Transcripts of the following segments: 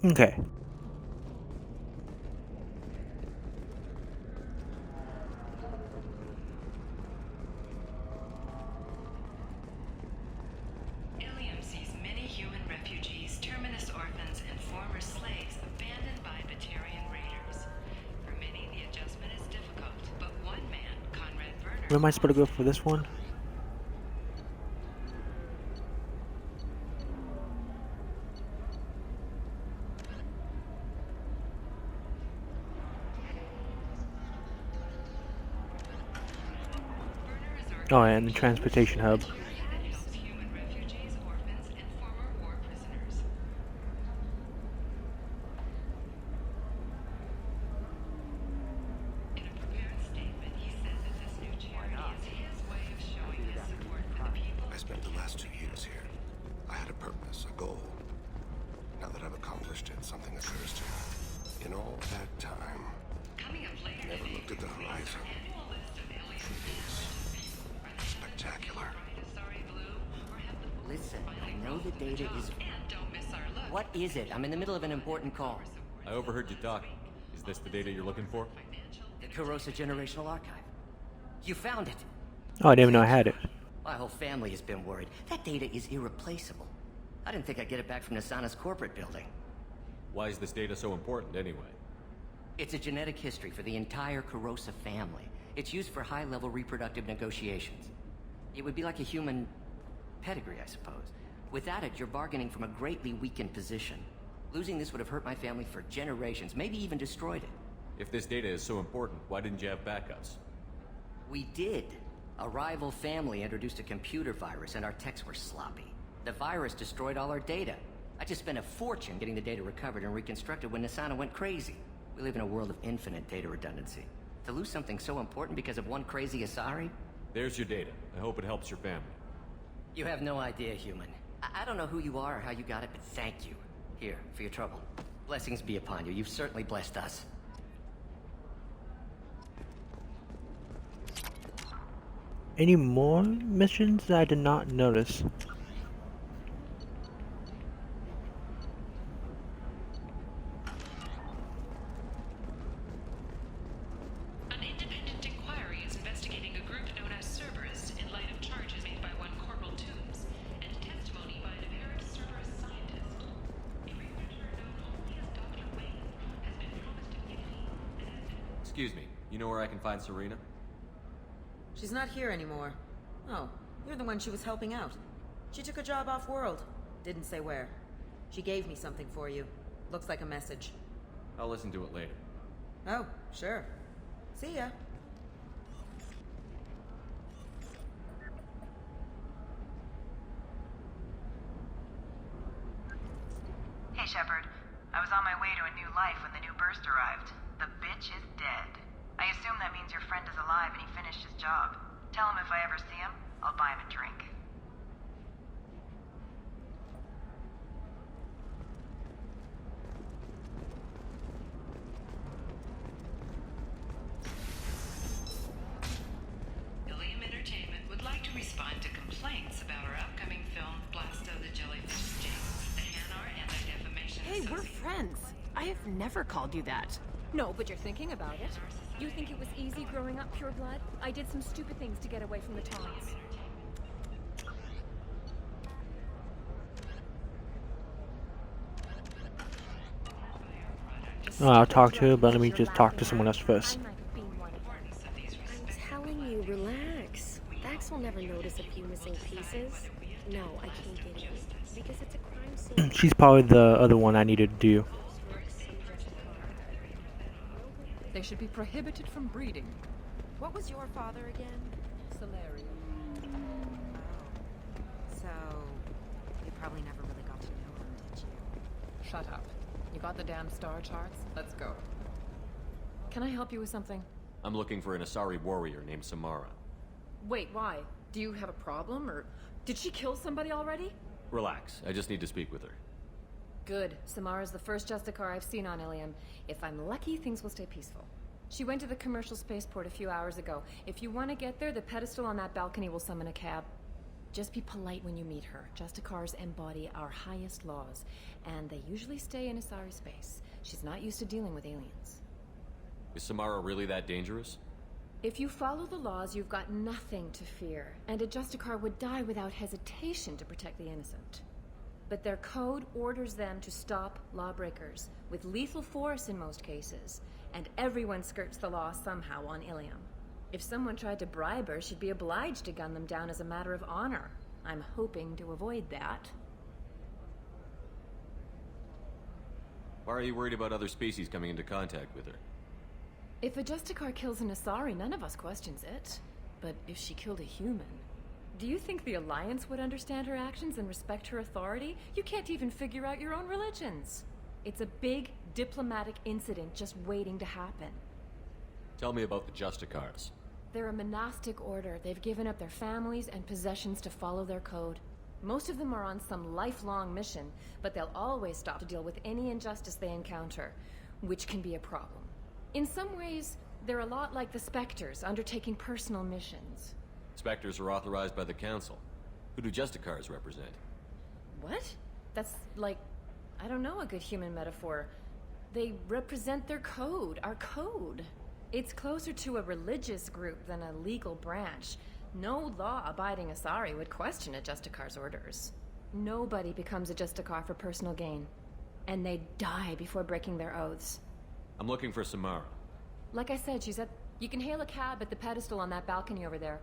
Okay. Ilium sees many human refugees, terminus orphans, and former slaves abandoned by Batarian raiders. For many, the adjustment is difficult, but one man, Conrad Werner, Where am I supposed to go for this one? Oh, and the transportation hub. human refugees, orphans, and former war prisoners. In a prepared statement, he said that this new charity is his way of showing his support for the people. I spent the last 2 years here. I had a purpose, a goal. Now that I've accomplished it, something occurs to me. In all that time, Coming up later I never today, looked at the horizon. annual list of aliens Spectacular. Listen, I know the data is... and don't miss our look. What is it? I'm in the middle of an important call. I overheard you talking. Is this the data you're looking for? The Carosa Generational Archive. You found it. Oh, I didn't even know I had it. My whole family has been worried. That data is irreplaceable. I didn't think I'd get it back from Nasana's corporate building. Why is this data so important anyway? It's a genetic history for the entire Carosa family. It's used for high-level reproductive negotiations. It would be like a human pedigree, I suppose. Without it, you're bargaining from a greatly weakened position. Losing this would have hurt my family for generations, maybe even destroyed it. If this data is so important, why didn't you have backups? We did. A rival family introduced a computer virus and our techs were sloppy. The virus destroyed all our data. I just spent a fortune getting the data recovered and reconstructed when Nasana went crazy. We live in a world of infinite data redundancy. To lose something so important because of one crazy Asari? There's your data. I hope it helps your family. You have no idea, human. I don't know who you are or how you got it, but thank you. Here, for your trouble. Blessings be upon you. You've certainly blessed us. Any more missions that I did not notice? An independent inquiry is investigating a group known as Cerberus in light of charges made by one Corporal Toombs and testimony by an apparent Cerberus scientist. A researcher known only as Dr. Wayne has been promised immunity and has been... Excuse me, you know where I can find Serena? She's not here anymore. Oh, you're the one she was helping out. She took a job off-world. Didn't say where. She gave me something for you. Looks like a message. I'll listen to it later. Oh, sure. See ya. Hey, Shepard. I was on my way to a new life when the new burst arrived. The bitch is dead. I assume that means your friend is alive and he finished his job. Tell him if I ever see him, I'll buy him a drink. Ilium Entertainment would like to respond to complaints about our upcoming film, Blasto the Jellyfish Sting. The Hanar Anti-Defamation Hey, we're Association. friends. I have never called you that. No, but you're thinking about it. You think it was easy growing up pure blood? I did some stupid things to get away from the taunts. Oh, I'll talk to her, but let me just talk to someone else first. I might have been one of them. I'm telling you, relax. Vax will never notice a few missing pieces. No, I can't get in. Because it's a crime scene. She's probably the other one I needed to do. They should be prohibited from breeding. What was your father again? Solarium. So, you probably never really got to know him, did you? Shut up. You got the damn star charts? Let's go. Can I help you with something? I'm looking for an Asari warrior named Samara. Wait, why? Do you have a problem, or did she kill somebody already? Relax, I just need to speak with her. Good. Samara's the first Justicar I've seen on Ilium. If I'm lucky, things will stay peaceful. She went to the commercial spaceport a few hours ago. If you want to get there, the pedestal on that balcony will summon a cab. Just be polite when you meet her. Justicars embody our highest laws, and they usually stay in Asari space. She's not used to dealing with aliens. Is Samara really that dangerous? If you follow the laws, you've got nothing to fear, and a Justicar would die without hesitation to protect the innocent. But their code orders them to stop lawbreakers, with lethal force in most cases, and everyone skirts the law somehow on Ilium. If someone tried to bribe her, she'd be obliged to gun them down as a matter of honor. I'm hoping to avoid that. Why are you worried about other species coming into contact with her? If a Justicar kills an Asari, none of us questions it. But if she killed a human... Do you think the Alliance would understand her actions and respect her authority? You can't even figure out your own religions. It's a big diplomatic incident just waiting to happen. Tell me about the Justicars. They're a monastic order. They've given up their families and possessions to follow their code. Most of them are on some lifelong mission, but they'll always stop to deal with any injustice they encounter, which can be a problem. In some ways, they're a lot like the Spectres, undertaking personal missions. Spectres are authorized by the Council. Who do Justicars represent? What? That's like, I don't know, a good human metaphor. They represent their code, our code. It's closer to a religious group than a legal branch. No law-abiding Asari would question a Justicar's orders. Nobody becomes a Justicar for personal gain. And they die before breaking their oaths. I'm looking for Samara. Like I said, she's at... You can hail a cab at the pedestal on that balcony over there.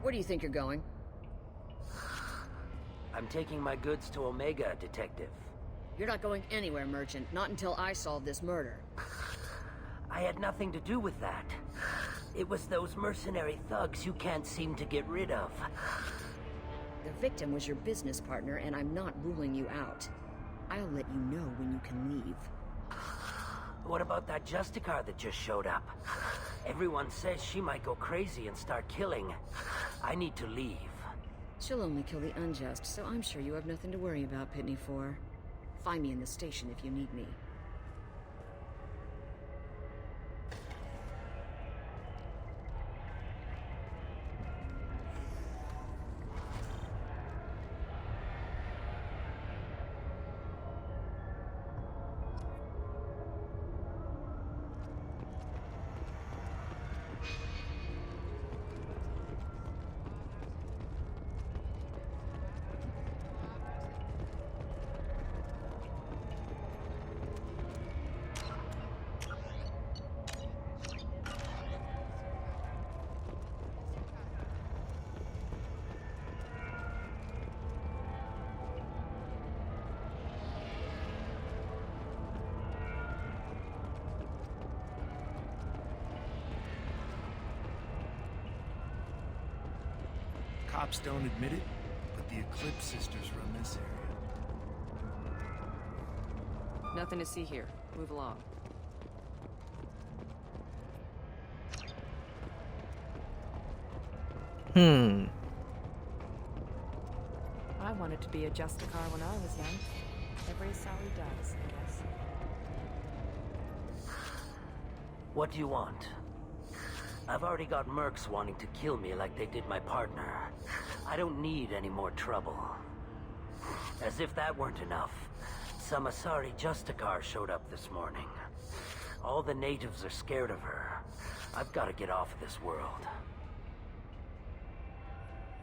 Where do you think you're going? I'm taking my goods to Omega, Detective. You're not going anywhere, Merchant. Not until I solve this murder. I had nothing to do with that. It was those mercenary thugs you can't seem to get rid of. The victim was your business partner, and I'm not ruling you out. I'll let you know when you can leave. What about that Justicar that just showed up? Everyone says she might go crazy and start killing. I need to leave. She'll only kill the unjust, so I'm sure you have nothing to worry about, Pitney 4. Find me in the station if you need me. Cops don't admit it, but the Eclipse sisters run this area. Nothing to see here. Move along. I wanted to be a Justicar when I was young. Every Asari does, I guess. What do you want? I've already got mercs wanting to kill me like they did my partner. I don't need any more trouble. As if that weren't enough, some Asari Justicar showed up this morning. All the natives are scared of her. I've got to get off of this world.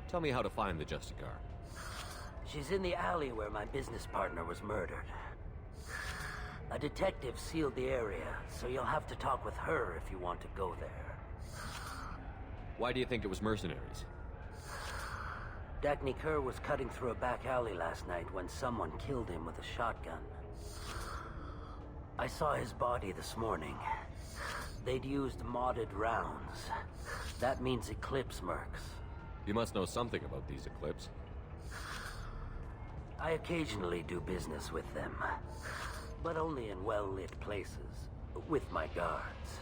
Tell me how to find the Justicar. She's in the alley where my business partner was murdered. A detective sealed the area, so you'll have to talk with her if you want to go there. Why do you think it was mercenaries? Dagny Kerr was cutting through a back alley last night when someone killed him with a shotgun. I saw his body this morning. They'd used modded rounds. That means Eclipse mercs. You must know something about these Eclipse. I occasionally do business with them, but only in well-lit places, with my guards,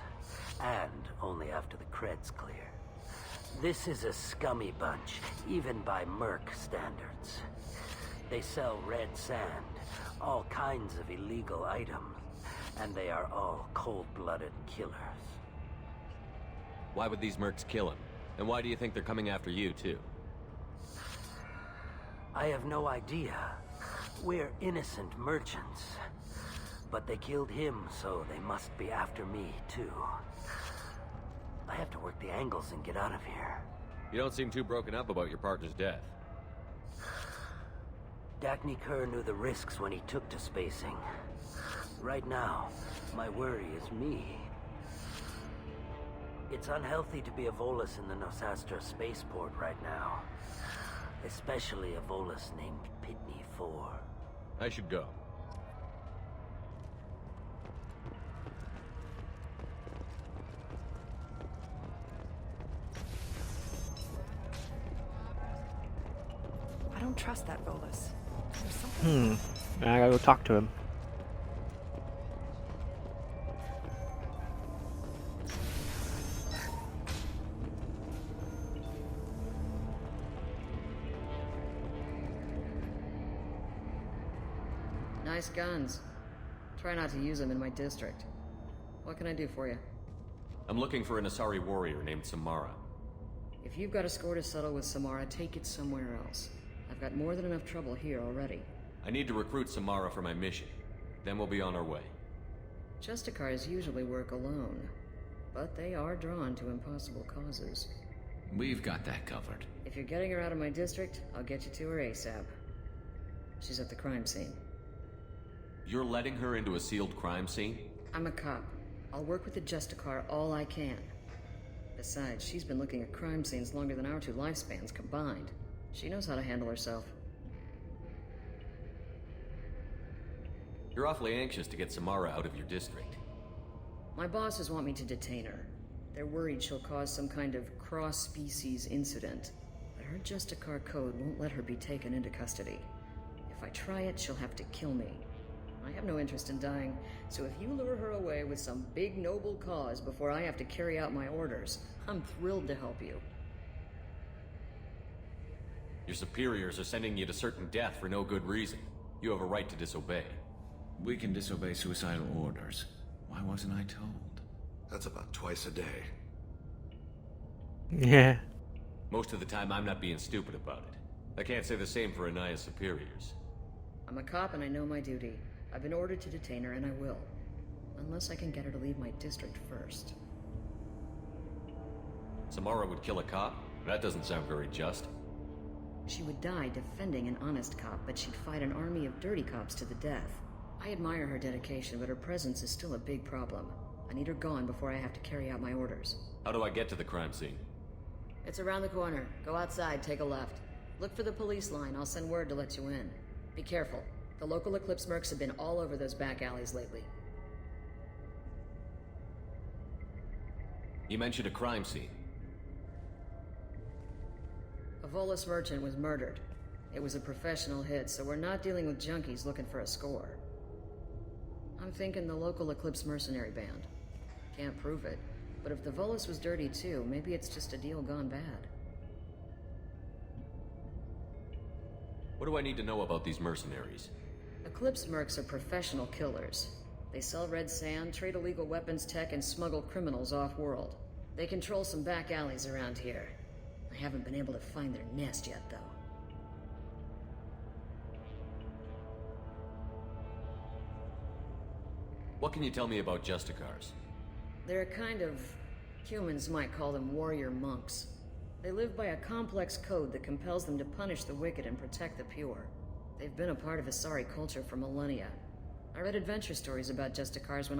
and only after the cred's clear. This is a scummy bunch, even by merc standards. They sell red sand, all kinds of illegal items, and they are all cold-blooded killers. Why would these mercs kill him? And why do you think they're coming after you, too? I have no idea. We're innocent merchants. But they killed him, so they must be after me, too. I have to work the angles and get out of here. You don't seem too broken up about your partner's death. Dagny Kerr knew the risks when he took to spacing. Right now, my worry is me. It's unhealthy to be a Volus in the Nosastra spaceport right now. Especially a Volus named Pitney 4. I should go. I don't trust that Volus. There's something... I gotta go talk to him. Nice guns. Try not to use them in my district. What can I do for you? I'm looking for an Asari warrior named Samara. If you've got a score to settle with Samara, take it somewhere else. I've got more than enough trouble here already. I need to recruit Samara for my mission. Then we'll be on our way. Justicars usually work alone, but they are drawn to impossible causes. We've got that covered. If you're getting her out of my district, I'll get you to her ASAP. She's at the crime scene. You're letting her into a sealed crime scene? I'm a cop. I'll work with the Justicar all I can. Besides, she's been looking at crime scenes longer than our two lifespans combined. She knows how to handle herself. You're awfully anxious to get Samara out of your district. My bosses want me to detain her. They're worried she'll cause some kind of cross-species incident. But her Justicar code won't let her be taken into custody. If I try it, she'll have to kill me. I have no interest in dying, so if you lure her away with some big noble cause before I have to carry out my orders, I'm thrilled to help you. Your superiors are sending you to certain death for no good reason. You have a right to disobey. We can disobey suicidal orders. Why wasn't I told? That's about twice a day. Yeah. Most of the time, I'm not being stupid about it. I can't say the same for Anaya's superiors. I'm a cop and I know my duty. I've been ordered to detain her and I will. Unless I can get her to leave my district first. Samara would kill a cop? That doesn't sound very just. She would die defending an honest cop, but she'd fight an army of dirty cops to the death. I admire her dedication, but her presence is still a big problem. I need her gone before I have to carry out my orders. How do I get to the crime scene? It's around the corner. Go outside, take a left. Look for the police line. I'll send word to let you in. Be careful. The local Eclipse mercs have been all over those back alleys lately. You mentioned a crime scene. A Volus merchant was murdered. It was a professional hit, so we're not dealing with junkies looking for a score. I'm thinking the local Eclipse mercenary band. Can't prove it, but if the Volus was dirty too, maybe it's just a deal gone bad. What do I need to know about these mercenaries? Eclipse mercs are professional killers. They sell red sand, trade illegal weapons tech, and smuggle criminals off-world. They control some back alleys around here. I haven't been able to find their nest yet, though. What can you tell me about Justicars? They're a kind of... humans might call them warrior monks. They live by a complex code that compels them to punish the wicked and protect the pure. They've been a part of Asari culture for millennia. I read adventure stories about Justicars when